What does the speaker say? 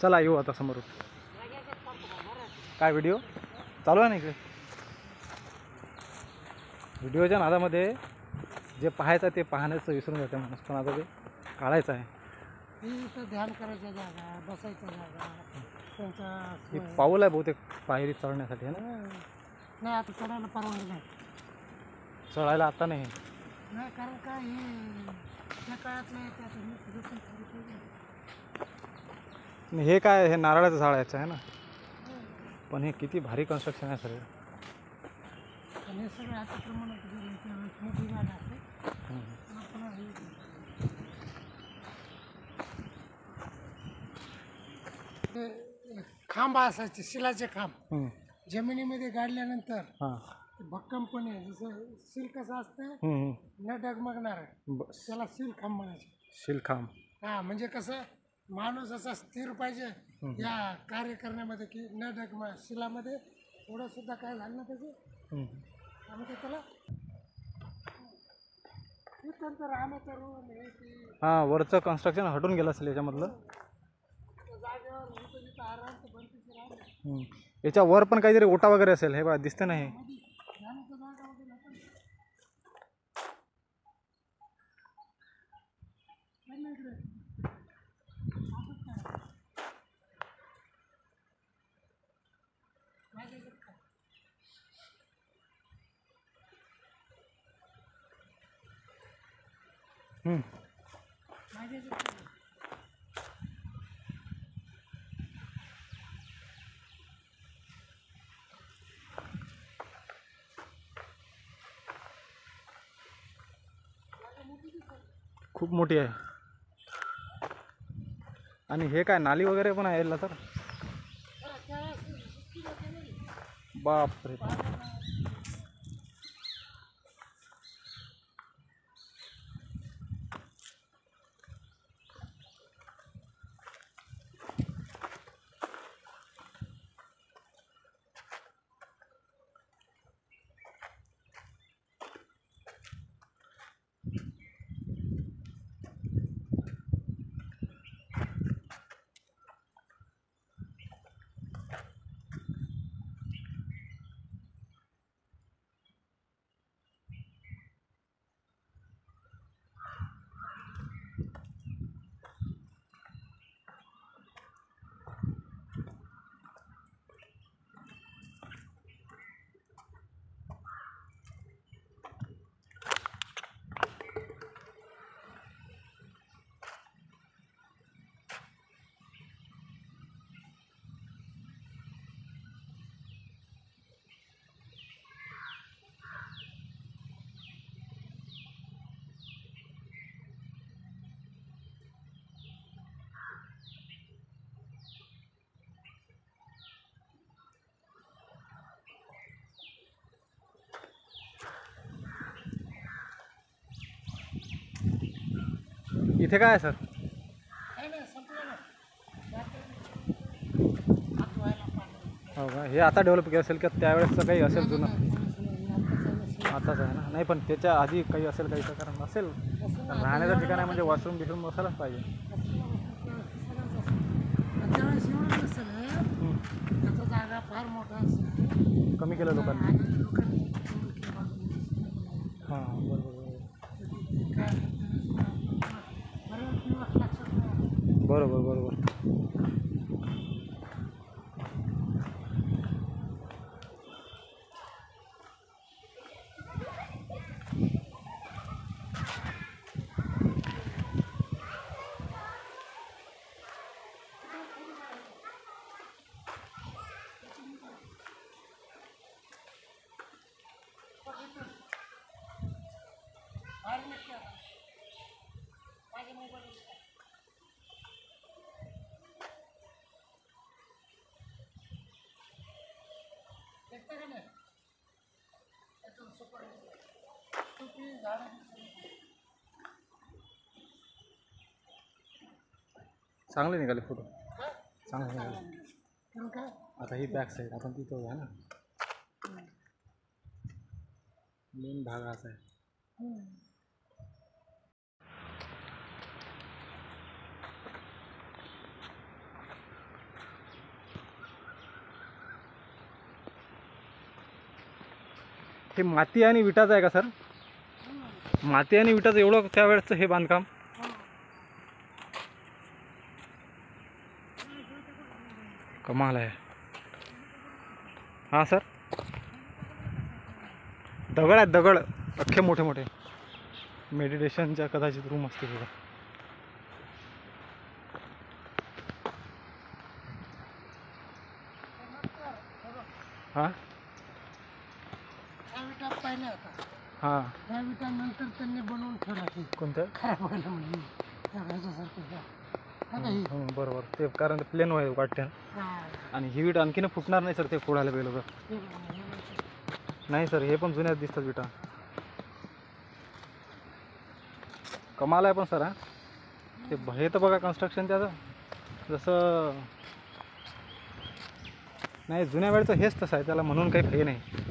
चला येऊ आता समोर. काय व्हिडिओ चालू आहे ना इकडे? व्हिडिओच्या नादामध्ये जे पाहायचं ते पाहण्याचं विसरून जाते माणूस, पण आता ते काढायचं आहे. इथं ध्यान करायच्या जागा, बसायच्या जागा, त्यांचा ही पाऊल आहे बहुतेक पायरी चढण्यासाठी आहे ना? नाही, आता चढायला परवानगी नाही. चढायला आता नाही. नाही, कारण काय हे त्या काळातलं हे काय, हे नारळाचं झाड याचं आहे ना? पण हे किती भारी कन्स्ट्रक्शन आहे सर. हे सगळं आता प्रमाणात मोठी जागा असते. खांब असायचे, शिलाचे खांब जमिनीमध्ये गाडल्यानंतर भक्कमपणे, जसं सील कसं असतं न डगमगणार, त्याला सील खांब म्हणायचे. सील खांब, हा, म्हणजे कसं माणूस असा स्थिर पाहिजे या कार्य करण्यामध्ये की न डगमग, शिलामध्ये थोडं सुद्धा काय झालं ना त्याचे आम्ही त्याला राहण्याचा रूम हे ती हां, वरचं कन्स्ट्रक्शन हटून गेलं असेल याच्यामधलं. जागेवर आराम बनतीचे राहणे. याच्या वर पण काहीतरी ओटा वगैरे असेल, हे बघा दिसते नाही. खूप मोठी आहे. आणि हे काय नाली वगैरे पण आहे तर? बापरे. इथे काय आहे सर? हो का? हे आता डेव्हलप केलं असेल का त्यावेळेसचं काही असेल जुनं? आताच आहे ना? नाही, पण त्याच्या आधी काही असेल काही तर, कारण असेल राहण्याचं ठिकाण आहे म्हणजे वॉशरूम बिशरूम असायलाच पाहिजे. जागा फार मोठा कमी केलं लोकांनी. हां, बरोबर बरोबर. चांगले निघाले फोटो, चांगले निघाले. काय आता ही बॅक साईड आपण तिथं आहे ना, मेन भाग असा आहे. हे माती आणि विटाचं आहे का सर? माती आणि विटाचं एवढं त्यावेळेचं हे बांधकाम. कमाल आहे. हां सर, दगड आहेत, दगड अख्खे मोठे मोठे. मेडिटेशनच्या कदाचित रूम असतील बघा. हां ह्या विटा पहिल्या होता. हां, ह्या विटा नंतर त्यांनी बनवून ठेवला की कोणतं? खराब व्हायला म्हणजे ह्याच्यासारखं ह्या. आता ही बरोबर, ते कारण ते प्लेन व्हाय वाटते. आणि ही वीट आणखीन फुटणार नाही सर ते फोडायला गेलो तर. नाही सर, हे पण जुन्याच दिसतात विटा. कमाल आहे पण सर. हां, ते हे तर बघा कन्स्ट्रक्शन त्याचं जसं नाही जुन्या वेळचं हेच तसं आहे, त्याला म्हणून काही हे नाही.